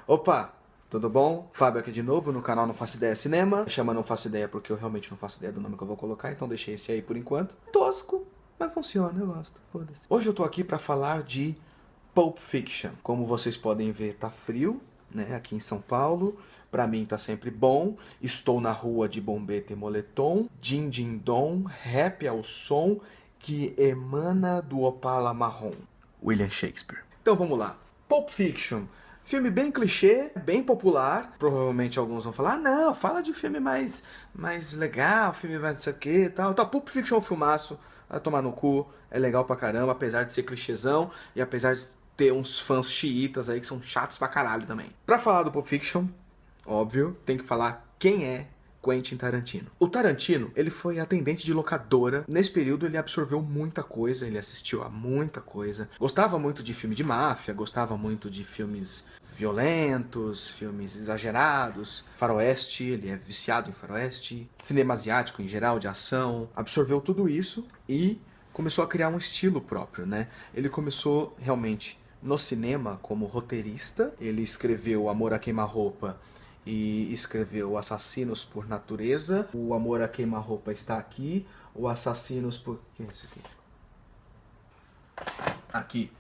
Opa, tudo bom? Fábio aqui de novo no canal Não Faço Ideia Cinema. Chama Não Faço Ideia porque eu realmente não faço ideia do nome que eu vou colocar, então deixei esse aí por enquanto. Tosco, mas funciona, eu gosto, foda-se. Hoje eu tô aqui pra falar de Pulp Fiction. Como vocês podem ver, tá frio, né, aqui em São Paulo. Pra mim tá sempre bom. Estou na rua de bombeta e moletom. Din din dom, rap ao som que emana do Opala marrom. William Shakespeare. Então vamos lá. Pulp Fiction. Filme bem clichê, bem popular. Provavelmente alguns vão falar, ah, não, fala de filme mais legal, filme mais não sei o que e tal. Pulp Fiction é um filmaço, vai tomar no cu, é legal pra caramba, apesar de ser clichêzão e apesar de ter uns fãs xiitas aí que são chatos pra caralho também. Pra falar do Pulp Fiction, óbvio, tem que falar quem é Quentin Tarantino. O Tarantino, ele foi atendente de locadora. Nesse período ele absorveu muita coisa, ele assistiu a muita coisa. Gostava muito de filme de máfia, gostava muito de filmes violentos, filmes exagerados, faroeste, ele é viciado em faroeste, cinema asiático em geral, de ação. Absorveu tudo isso e começou a criar um estilo próprio, né? Ele começou realmente no cinema como roteirista. Ele escreveu Amor a Queima-Roupa e escreveu Assassinos por Natureza. O Amor a Queima-Roupa está aqui. O Assassinos por... que é isso aqui? Aqui.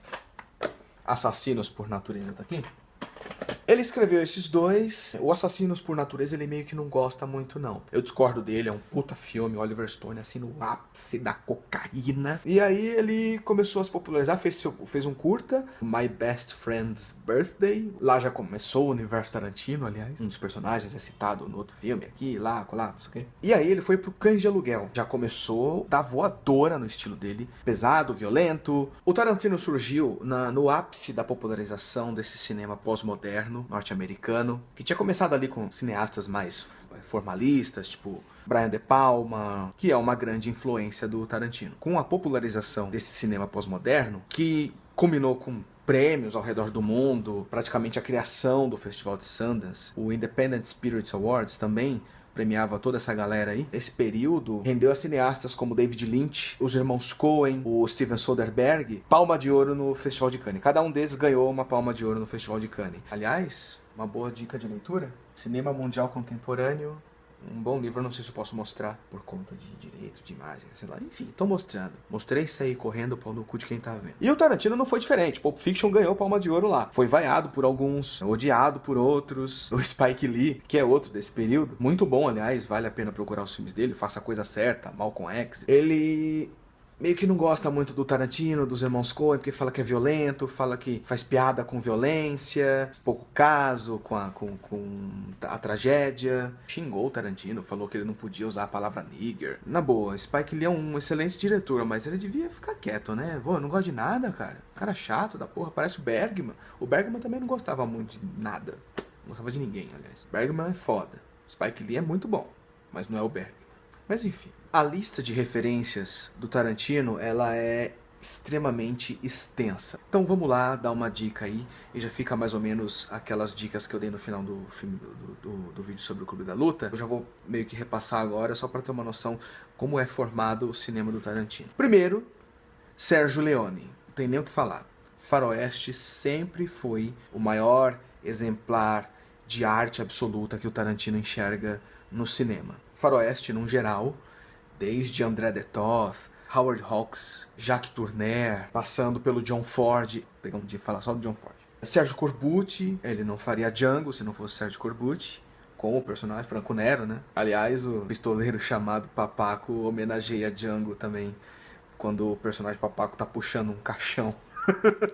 Assassinos por Natureza tá aqui? Ele escreveu esses dois. O Assassinos por Natureza ele meio que não gosta muito não. Eu discordo dele, é um puta filme, Oliver Stone assim no ápice da cocaína. E aí ele começou a se popularizar, fez um curta, My Best Friend's Birthday. Lá já começou o universo Tarantino, aliás. Um dos personagens é citado no outro filme, aqui, lá, não sei o quê. E aí ele foi pro Cães de Aluguel. Já começou da voadora no estilo dele. Pesado, violento. O Tarantino surgiu no ápice da popularização desse cinema pós-moderno norte-americano, que tinha começado ali com cineastas mais formalistas, tipo Brian De Palma, que é uma grande influência do Tarantino. Com a popularização desse cinema pós-moderno, que culminou com prêmios ao redor do mundo, praticamente a criação do Festival de Sundance, o Independent Spirit Awards também premiava toda essa galera aí. Esse período rendeu a cineastas como David Lynch, os irmãos Coen, o Steven Soderbergh, palma de ouro no Festival de Cannes. Cada um deles ganhou uma palma de ouro no Festival de Cannes. Aliás, uma boa dica de leitura, Cinema Mundial Contemporâneo, um bom livro, não sei se eu posso mostrar por conta de direito, de imagem, sei lá. Enfim, tô mostrando. Mostrei isso aí correndo o pau no cu de quem tá vendo. E o Tarantino não foi diferente. Pulp Fiction ganhou palma de ouro lá. Foi vaiado por alguns, odiado por outros. O Spike Lee, que é outro desse período. Muito bom, aliás, vale a pena procurar os filmes dele. Faça a Coisa Certa, Malcolm X. Ele meio que não gosta muito do Tarantino, dos irmãos Coen, porque fala que é violento, fala que faz piada com violência, pouco caso com a tragédia. Xingou o Tarantino, falou que ele não podia usar a palavra nigger. Na boa, Spike Lee é um excelente diretor, mas ele devia ficar quieto, né? Pô, eu não gosto de nada, cara. Cara chato da porra, parece o Bergman. O Bergman também não gostava muito de nada. Não gostava de ninguém, aliás. Bergman é foda. Spike Lee é muito bom, mas não é o Bergman. Mas enfim. A lista de referências do Tarantino, ela é extremamente extensa. Então vamos lá, dar uma dica aí, e já fica mais ou menos aquelas dicas que eu dei no final do filme do vídeo sobre o Clube da Luta. Eu já vou meio que repassar agora, só para ter uma noção como é formado o cinema do Tarantino. Primeiro, Sergio Leone, não tem nem o que falar. Faroeste sempre foi o maior exemplar de arte absoluta que o Tarantino enxerga no cinema. Faroeste, num geral, desde André de Toth, Howard Hawks, Jacques Tourneur, passando pelo John Ford. Pegar um dia e falar só do John Ford. Sérgio Corbucci, ele não faria Django se não fosse Sérgio Corbucci, com o personagem Franco Nero, né? Aliás, o pistoleiro chamado Papaco homenageia Django também, quando o personagem Papaco tá puxando um caixão.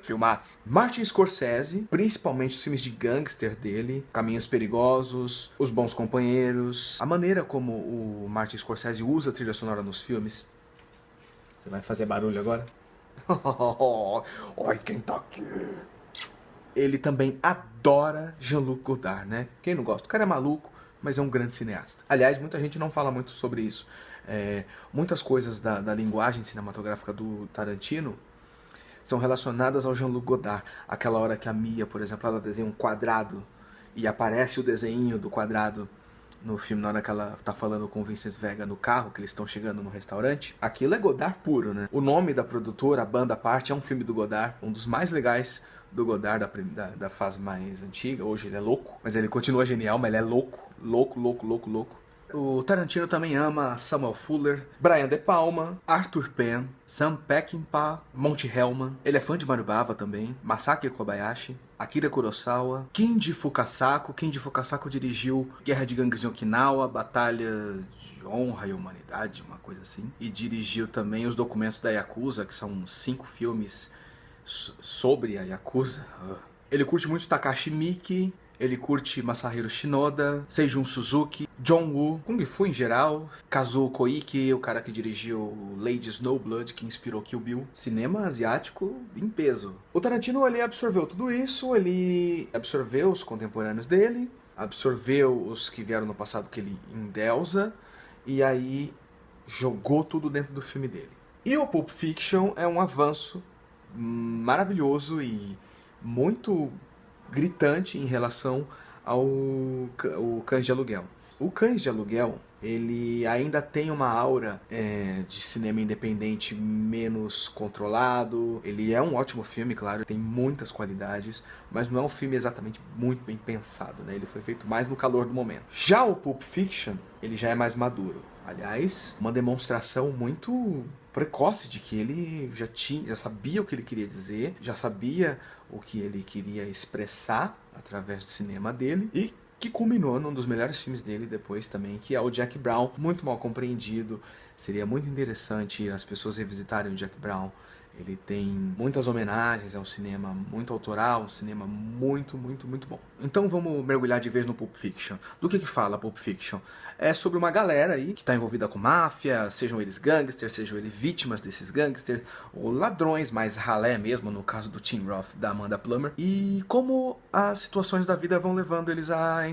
Filmaço. Martin Scorsese, principalmente os filmes de gangster dele, Caminhos Perigosos, Os Bons Companheiros, a maneira como o Martin Scorsese usa a trilha sonora nos filmes. Você vai fazer barulho agora? Olha quem tá aqui. Ele também adora Jean-Luc Godard, né? Quem não gosta? O cara é maluco, mas é um grande cineasta. Aliás, muita gente não fala muito sobre isso. Muitas coisas da linguagem cinematográfica do Tarantino são relacionadas ao Jean-Luc Godard. Aquela hora que a Mia, por exemplo, ela desenha um quadrado e aparece o desenho do quadrado no filme, na hora que ela tá falando com o Vincent Vega no carro, que eles estão chegando no restaurante. Aquilo é Godard puro, né? O nome da produtora, a banda à parte, é um filme do Godard, um dos mais legais do Godard da fase mais antiga. Hoje ele é louco, mas ele continua genial, mas ele é louco. Louco. O Tarantino também ama Samuel Fuller, Brian De Palma, Arthur Penn, Sam Peckinpah, Monte Hellman. Ele é fã de Mario Bava também, Masaki Kobayashi, Akira Kurosawa, Kinji Fukasaku. Kinji Fukasaku dirigiu Guerra de Gangues em Okinawa, Batalha de Honra e Humanidade, uma coisa assim. E dirigiu também Os Documentos da Yakuza, que são 5 filmes sobre a Yakuza. Ele curte muito Takashi Miike, ele curte Masahiro Shinoda, Seijun Suzuki, John Woo, Kung Fu em geral, Kazuo Koike, o cara que dirigiu Lady Snowblood, que inspirou Kill Bill. Cinema asiático em peso. O Tarantino, ele absorveu tudo isso, ele absorveu os contemporâneos dele, absorveu os que vieram no passado que ele endeusa, e aí jogou tudo dentro do filme dele. E o Pulp Fiction é um avanço maravilhoso e muito gritante em relação ao Cães de Aluguel. O Cães de Aluguel, ele ainda tem uma aura de cinema independente menos controlado. Ele é um ótimo filme, claro, tem muitas qualidades, mas não é um filme exatamente muito bem pensado, né? Ele foi feito mais no calor do momento. Já o Pulp Fiction, ele já é mais maduro. Aliás, uma demonstração muito precoce de que ele já sabia o que ele queria dizer, já sabia o que ele queria expressar através do cinema dele, e que culminou num dos melhores filmes dele depois também, que é o Jack Brown, muito mal compreendido. Seria muito interessante as pessoas revisitarem o Jack Brown. Ele tem muitas homenagens ao cinema muito autoral, um cinema muito bom. Então vamos mergulhar de vez no Pulp Fiction. Do que fala Pulp Fiction? É sobre uma galera aí que está envolvida com máfia, sejam eles gangsters, sejam eles vítimas desses gangsters, ou ladrões, mais ralé mesmo, no caso do Tim Roth, da Amanda Plummer, e como as situações da vida vão levando eles a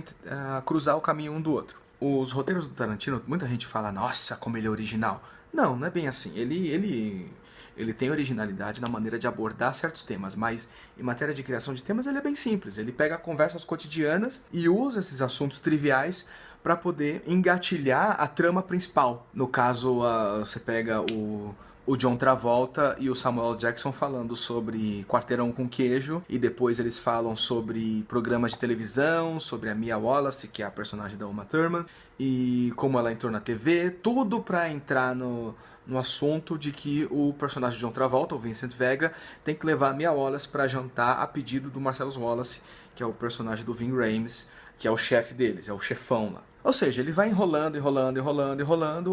cruzar o caminho um do outro. Os roteiros do Tarantino, muita gente fala, nossa, como ele é original. Não é bem assim. Ele tem originalidade na maneira de abordar certos temas, mas em matéria de criação de temas ele é bem simples. Ele pega conversas cotidianas e usa esses assuntos triviais para poder engatilhar a trama principal. No caso, você pega o John Travolta e o Samuel Jackson falando sobre Quarteirão com Queijo, e depois eles falam sobre programas de televisão, sobre a Mia Wallace, que é a personagem da Uma Thurman, e como ela entrou na TV, tudo para entrar no assunto de que o personagem de John Travolta, o Vincent Vega, tem que levar a Mia Wallace para jantar a pedido do Marcellus Wallace, que é o personagem do Ving Rhames, que é o chefe deles, é o chefão lá. Ou seja, ele vai enrolando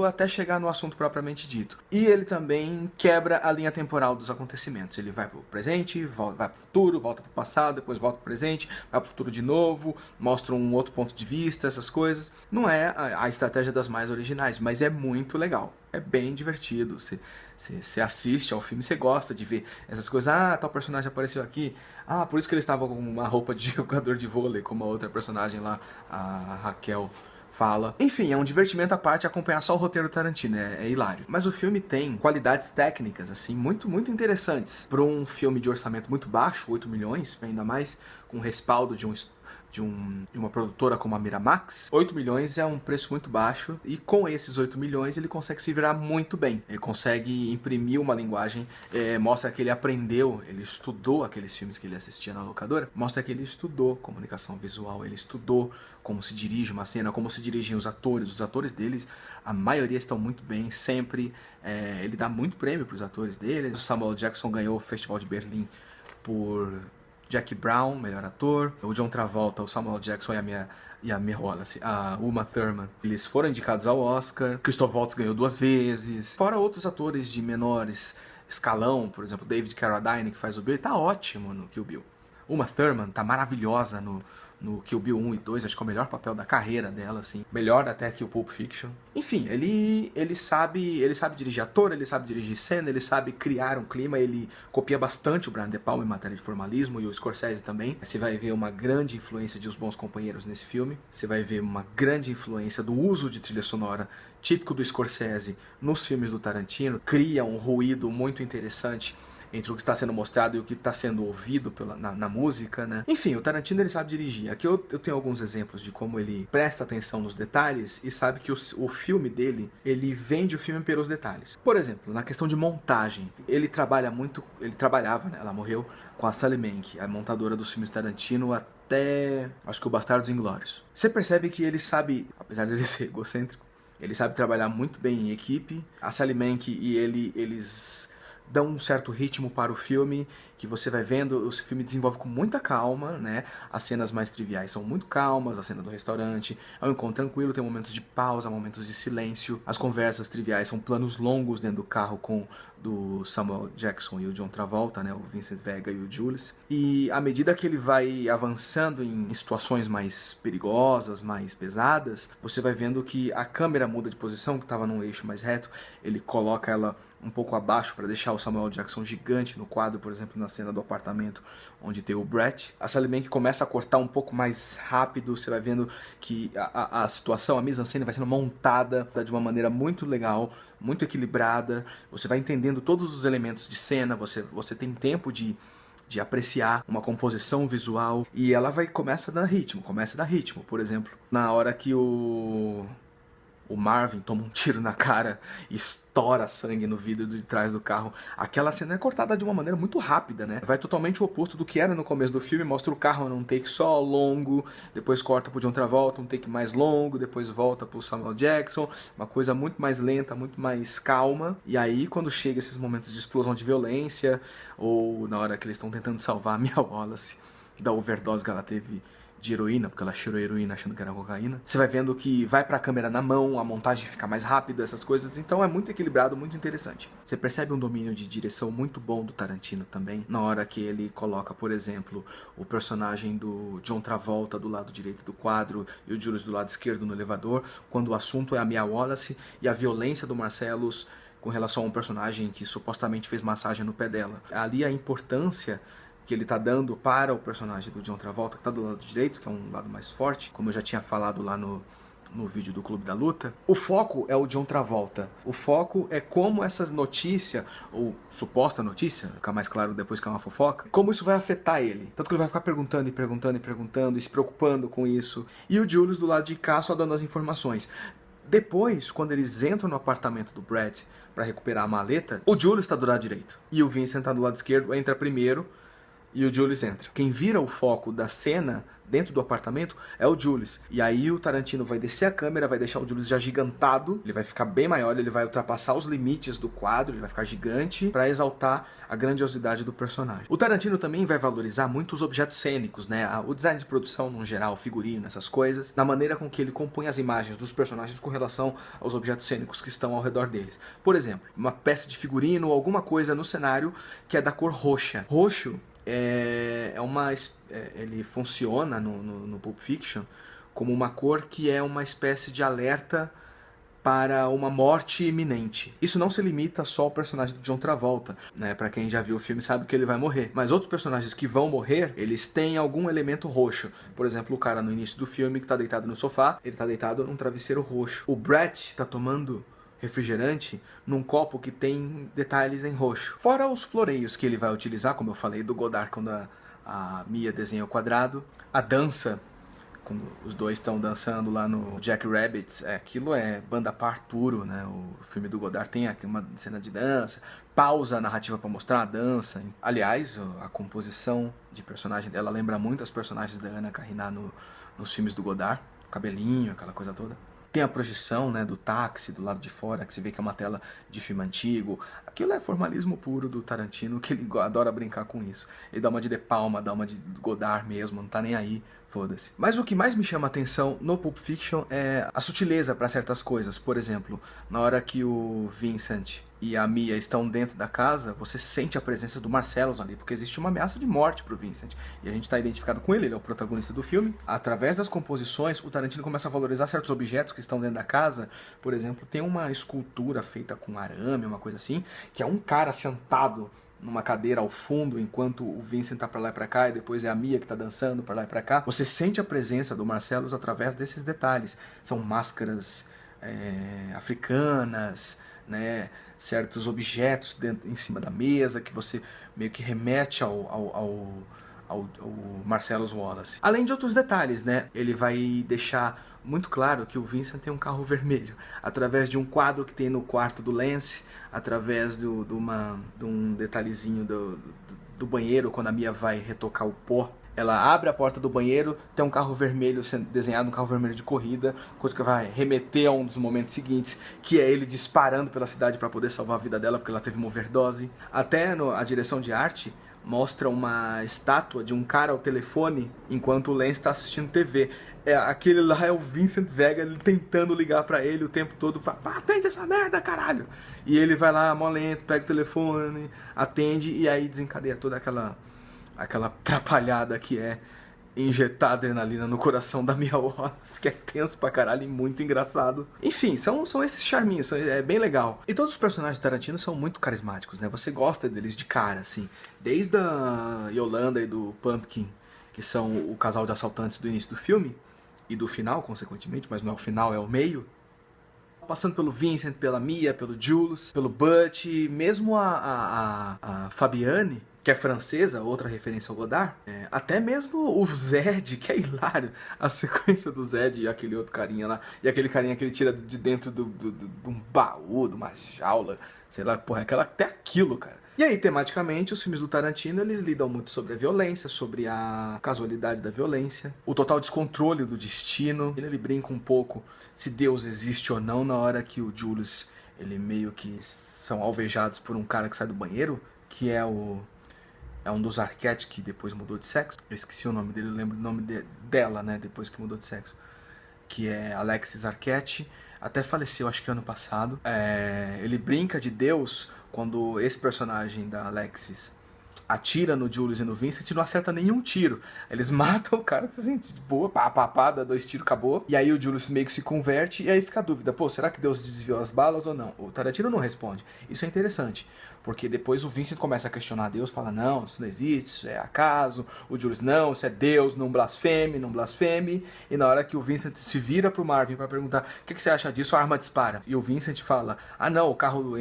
até chegar no assunto propriamente dito. E ele também quebra a linha temporal dos acontecimentos. Ele vai pro presente, vai pro futuro, volta pro passado, depois volta pro presente, vai pro futuro de novo, mostra um outro ponto de vista, essas coisas. Não é a estratégia das mais originais, mas é muito legal. É bem divertido. Você assiste ao filme, você gosta de ver essas coisas. Ah, tal personagem apareceu aqui. Ah, por isso que ele estava com uma roupa de jogador de vôlei, como a outra personagem lá, a Raquel, fala. Enfim, é um divertimento à parte acompanhar só o roteiro do Tarantino, é hilário. Mas o filme tem qualidades técnicas, assim, muito interessantes. Para um filme de orçamento muito baixo, 8 milhões, ainda mais com o respaldo de uma produtora como a Miramax, 8 milhões é um preço muito baixo, e com esses 8 milhões ele consegue se virar muito bem. Ele consegue imprimir uma linguagem, mostra que ele aprendeu, ele estudou aqueles filmes que ele assistia na locadora, mostra que ele estudou comunicação visual, ele estudou como se dirige uma cena, como se dirigem os atores deles, a maioria estão muito bem, sempre, ele dá muito prêmio para os atores deles. O Samuel Jackson ganhou o Festival de Berlim por Jack Brown, melhor ator. O John Travolta, o Samuel Jackson e a Mia Wallace, a Uma Thurman, eles foram indicados ao Oscar. Christoph Waltz ganhou 2 vezes. Fora outros atores de menores escalão, por exemplo, David Carradine, que faz o Bill, tá ótimo no Kill Bill. Uma Thurman tá maravilhosa no Kill Bill 1 e 2, acho que é o melhor papel da carreira dela, assim. Melhor até que o Pulp Fiction. Enfim, ele sabe dirigir ator, ele sabe dirigir cena, ele sabe criar um clima, ele copia bastante o Brian De Palma em matéria de formalismo, e o Scorsese também. Você vai ver uma grande influência de Os Bons Companheiros nesse filme. Você vai ver uma grande influência do uso de trilha sonora típico do Scorsese nos filmes do Tarantino. Cria um ruído muito interessante entre o que está sendo mostrado e o que está sendo ouvido na música, né? Enfim, o Tarantino ele sabe dirigir. Aqui eu tenho alguns exemplos de como ele presta atenção nos detalhes e sabe que o filme dele, ele vende o filme pelos detalhes. Por exemplo, na questão de montagem, ele trabalhava, né? Ela morreu com a Sally Menke, a montadora dos filmes Tarantino, até acho que o Bastardos Inglórios. Você percebe que ele sabe, apesar de ele ser egocêntrico, ele sabe trabalhar muito bem em equipe. A Sally Menke e eles dão um certo ritmo para o filme, que você vai vendo, o filme desenvolve com muita calma, né? As cenas mais triviais são muito calmas, a cena do restaurante é um encontro tranquilo, tem momentos de pausa, momentos de silêncio. As conversas triviais são planos longos dentro do carro com do Samuel Jackson e o John Travolta, né? O Vincent Vega e o Jules. E à medida que ele vai avançando em situações mais perigosas, mais pesadas, você vai vendo que a câmera muda de posição, que estava num eixo mais reto, ele coloca ela um pouco abaixo para deixar o Samuel Jackson gigante no quadro, por exemplo, na cena do apartamento onde tem o Brett. A Sally Menke começa a cortar um pouco mais rápido, você vai vendo que a situação, a mise-en-scène vai sendo montada de uma maneira muito legal, muito equilibrada, você vai entendendo todos os elementos de cena, você tem tempo de apreciar uma composição visual e ela começa a dar ritmo, por exemplo, na hora que o Marvin toma um tiro na cara e estoura sangue no vidro de trás do carro. Aquela cena é cortada de uma maneira muito rápida, né? Vai totalmente o oposto do que era no começo do filme. Mostra o carro num take só, longo, depois corta pro John Travolta, um take mais longo, depois volta pro Samuel Jackson. Uma coisa muito mais lenta, muito mais calma. E aí, quando chega esses momentos de explosão de violência, ou na hora que eles estão tentando salvar a Mia Wallace da overdose que ela teve de heroína, porque ela cheirou heroína achando que era cocaína. Você vai vendo que vai pra câmera na mão, a montagem fica mais rápida, essas coisas, então é muito equilibrado, muito interessante. Você percebe um domínio de direção muito bom do Tarantino também, na hora que ele coloca, por exemplo, o personagem do John Travolta do lado direito do quadro e o Julius do lado esquerdo no elevador, quando o assunto é a Mia Wallace e a violência do Marcellus com relação a um personagem que supostamente fez massagem no pé dela. Ali a importância que ele tá dando para o personagem do John Travolta, que tá do lado direito, que é um lado mais forte, como eu já tinha falado lá no vídeo do Clube da Luta. O foco é o John Travolta. O foco é como essa notícia, ou suposta notícia, fica mais claro depois que é uma fofoca, como isso vai afetar ele. Tanto que ele vai ficar perguntando e se preocupando com isso. E o Julius do lado de cá só dando as informações. Depois, quando eles entram no apartamento do Brett para recuperar a maleta, o Julius tá do lado direito. E o Vincent tá do lado esquerdo, entra primeiro, e o Julius entra. Quem vira o foco da cena dentro do apartamento é o Julius. E aí o Tarantino vai descer a câmera, vai deixar o Julius já gigantado, ele vai ficar bem maior, ele vai ultrapassar os limites do quadro, ele vai ficar gigante para exaltar a grandiosidade do personagem. O Tarantino também vai valorizar muito os objetos cênicos, né? O design de produção no geral, figurino, essas coisas, na maneira com que ele compõe as imagens dos personagens com relação aos objetos cênicos que estão ao redor deles. Por exemplo, uma peça de figurino ou alguma coisa no cenário que é da cor roxa. Roxo ele funciona no Pulp Fiction como uma cor que é uma espécie de alerta para uma morte iminente. Isso não se limita só ao personagem do John Travolta, né? Para quem já viu o filme sabe que ele vai morrer. Mas outros personagens que vão morrer, eles têm algum elemento roxo. Por exemplo, o cara no início do filme que tá deitado no sofá, ele tá deitado num travesseiro roxo. O Brett tá tomando refrigerante num copo que tem detalhes em roxo. Fora os floreios que ele vai utilizar, como eu falei do Godard quando a Mia desenha o quadrado. A dança, quando os dois estão dançando lá no Jack Rabbit, aquilo é banda par puro, né? O filme do Godard tem aqui uma cena de dança, pausa a narrativa para mostrar a dança. Aliás, a composição de personagem dela lembra muito as personagens da Anna Karina nos filmes do Godard, o cabelinho, aquela coisa toda. Tem a projeção, né, do táxi do lado de fora, que você vê que é uma tela de filme antigo. Aquilo é formalismo puro do Tarantino, que ele adora brincar com isso. Ele dá uma de De Palma, dá uma de Godard mesmo, não tá nem aí, foda-se. Mas o que mais me chama a atenção no Pulp Fiction é a sutileza para certas coisas. Por exemplo, na hora que o Vincent e a Mia estão dentro da casa, você sente a presença do Marcellus ali, porque existe uma ameaça de morte pro Vincent. E a gente tá identificado com ele é o protagonista do filme. Através das composições, o Tarantino começa a valorizar certos objetos que estão dentro da casa. Por exemplo, tem uma escultura feita com arame, uma coisa assim, que é um cara sentado numa cadeira ao fundo, enquanto o Vincent tá pra lá e pra cá, e depois é a Mia que tá dançando pra lá e pra cá. Você sente a presença do Marcellus através desses detalhes. São máscaras africanas, né, certos objetos em cima da mesa, que você meio que remete ao Marcellus Wallace. Além de outros detalhes, né? Ele vai deixar muito claro que o Vincent tem um carro vermelho, através de um quadro que tem no quarto do Lance, através de um detalhezinho do banheiro, quando a Mia vai retocar o pó. Ela abre a porta do banheiro, tem um carro vermelho sendo desenhado, um carro vermelho de corrida, coisa que vai remeter a um dos momentos seguintes, que é ele disparando pela cidade para poder salvar a vida dela, porque ela teve uma overdose. Até a direção de arte mostra uma estátua de um cara ao telefone enquanto o Lance está assistindo TV. Aquele lá é o Vincent Vega, ele tentando ligar pra ele o tempo todo, fala, atende essa merda, caralho! E ele vai lá, mó lento, pega o telefone, atende, e aí desencadeia toda aquela atrapalhada que é injetar adrenalina no coração da Mia Wallace, que é tenso pra caralho e muito engraçado. Enfim, são esses charminhos, é bem legal. E todos os personagens do Tarantino são muito carismáticos, né? Você gosta deles de cara, assim. Desde a Yolanda e do Pumpkin, que são o casal de assaltantes do início do filme, e do final, consequentemente, mas não é o final, é o meio. Passando pelo Vincent, pela Mia, pelo Jules, pelo Butch, mesmo a Fabienne, que é francesa, outra referência ao Godard, até mesmo o Zed, que é hilário, a sequência do Zed e aquele outro carinha lá, e aquele carinha que ele tira de dentro de um baú, de uma jaula, sei lá, porra, até aquilo, cara. E aí, tematicamente, os filmes do Tarantino, eles lidam muito sobre a violência, sobre a casualidade da violência, o total descontrole do destino. Ele brinca um pouco se Deus existe ou não na hora que o Julius, ele meio que são alvejados por um cara que sai do banheiro, que é um dos Arquette que depois mudou de sexo. Eu esqueci o nome dele, eu lembro o nome dela, né, depois que mudou de sexo. Que é Alexis Arquette, até faleceu acho que ano passado. Ele brinca de Deus quando esse personagem da Alexis atira no Julius e no Vincent e não acerta nenhum tiro. Eles matam o cara, assim, de boa, dá 2 tiros, acabou. E aí o Julius meio que se converte e aí fica a dúvida, pô, será que Deus desviou as balas ou não? O Tarantino não responde. Isso é interessante, porque depois o Vincent começa a questionar Deus, fala, não, isso não existe, isso é acaso. O Julius, não, isso é Deus, não blasfeme, não blasfeme. E na hora que o Vincent se vira pro Marvin pra perguntar, o que você acha disso? A arma dispara. E o Vincent fala, não, o carro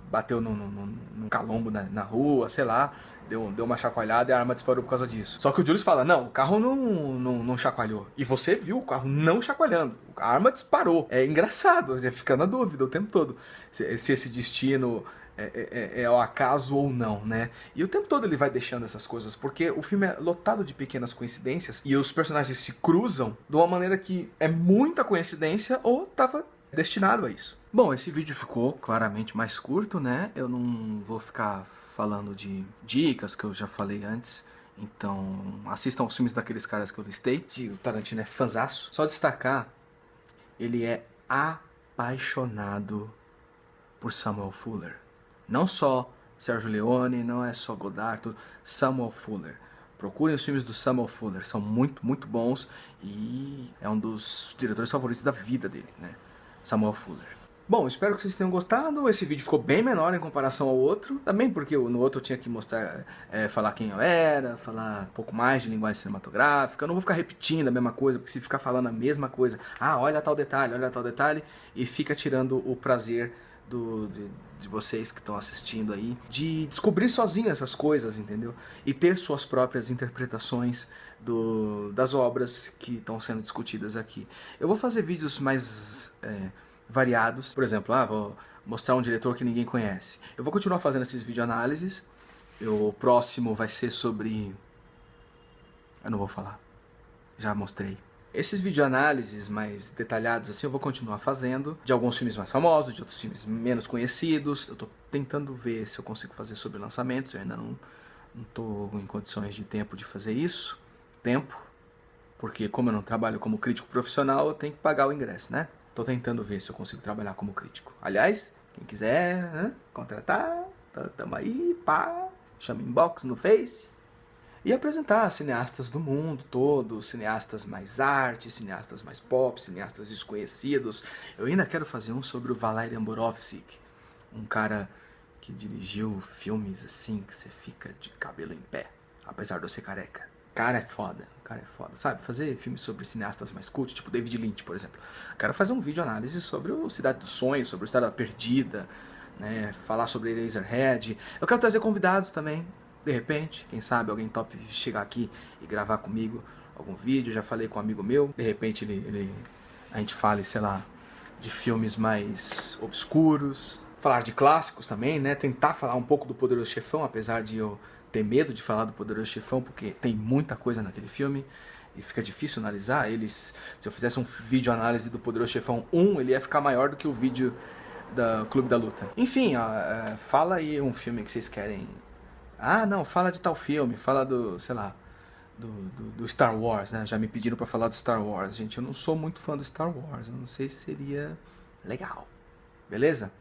bateu num calombo na rua, sei lá. Deu uma chacoalhada e a arma disparou por causa disso. Só que o Julius fala, não, o carro não chacoalhou. E você viu o carro não chacoalhando. A arma disparou. É engraçado, você fica na dúvida o tempo todo. Se esse destino é ao acaso ou não, né? E o tempo todo ele vai deixando essas coisas, porque o filme é lotado de pequenas coincidências e os personagens se cruzam de uma maneira que é muita coincidência ou estava destinado a isso. Bom, esse vídeo ficou claramente mais curto, né? Eu não vou ficar falando de dicas que eu já falei antes. Então, assistam os filmes daqueles caras que eu listei. O Tarantino é fanzaço. Só destacar, ele é apaixonado por Samuel Fuller. Não só Sergio Leone, não é só Godard, tudo. Samuel Fuller. Procurem os filmes do Samuel Fuller, são muito, muito bons e é um dos diretores favoritos da vida dele, né? Samuel Fuller. Bom, espero que vocês tenham gostado. Esse vídeo ficou bem menor em comparação ao outro. Também porque no outro eu tinha que mostrar, falar quem eu era, falar um pouco mais de linguagem cinematográfica. Eu não vou ficar repetindo a mesma coisa, porque se ficar falando a mesma coisa, olha tal detalhe, e fica tirando o prazer de vocês que estão assistindo aí, de descobrir sozinho essas coisas, entendeu? E ter suas próprias interpretações das obras que estão sendo discutidas aqui. Eu vou fazer vídeos mais variados, por exemplo, vou mostrar um diretor que ninguém conhece. Eu vou continuar fazendo esses videoanálises. O próximo vai ser sobre... eu não vou falar, já mostrei. Esses videoanálises mais detalhados assim eu vou continuar fazendo, de alguns filmes mais famosos, de outros filmes menos conhecidos. Eu tô tentando ver se eu consigo fazer sobre lançamentos, eu ainda não tô em condições de tempo de fazer isso. Porque como eu não trabalho como crítico profissional, eu tenho que pagar o ingresso, né? Tô tentando ver se eu consigo trabalhar como crítico. Aliás, quem quiser contratar, tamo aí, pá, chama inbox no Face. E apresentar cineastas do mundo todo, cineastas mais arte, cineastas mais pop, cineastas desconhecidos. Eu ainda quero fazer um sobre o Valerian Borovsky, um cara que dirigiu filmes assim que você fica de cabelo em pé, apesar de eu ser careca. Cara é foda. cara é foda, sabe? Fazer filmes sobre cineastas mais cult, tipo David Lynch, por exemplo. Quero fazer um vídeo análise sobre o Cidade dos Sonhos, sobre o Estrada Perdida, né? Falar sobre Eraserhead. Eu quero trazer convidados também, de repente, quem sabe alguém top chegar aqui e gravar comigo algum vídeo. Já falei com um amigo meu, de repente a gente fale, sei lá, de filmes mais obscuros. Falar de clássicos também, né? Tentar falar um pouco do Poderoso Chefão, apesar de eu ter medo de falar do Poderoso Chefão, porque tem muita coisa naquele filme e fica difícil analisar. Se eu fizesse um vídeo análise do Poderoso Chefão 1, ele ia ficar maior do que o vídeo da Clube da Luta. Enfim, ó, fala aí um filme que vocês querem. Ah, não, fala de tal filme, fala do, sei lá, do Star Wars, né? Já me pediram pra falar do Star Wars. Gente, eu não sou muito fã do Star Wars, eu não sei se seria legal. Beleza?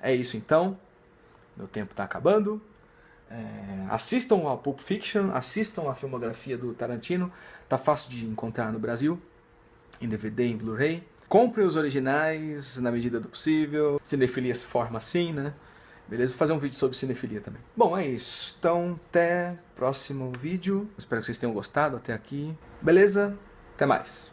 É isso então. Meu tempo tá acabando. Assistam ao Pulp Fiction, assistam a filmografia do Tarantino, tá fácil de encontrar no Brasil, em DVD, em Blu-ray. Comprem os originais na medida do possível. Cinefilia se forma assim, né? Beleza? Vou fazer um vídeo sobre cinefilia também. Bom, é isso. Então, até o próximo vídeo. Espero que vocês tenham gostado até aqui. Beleza? Até mais.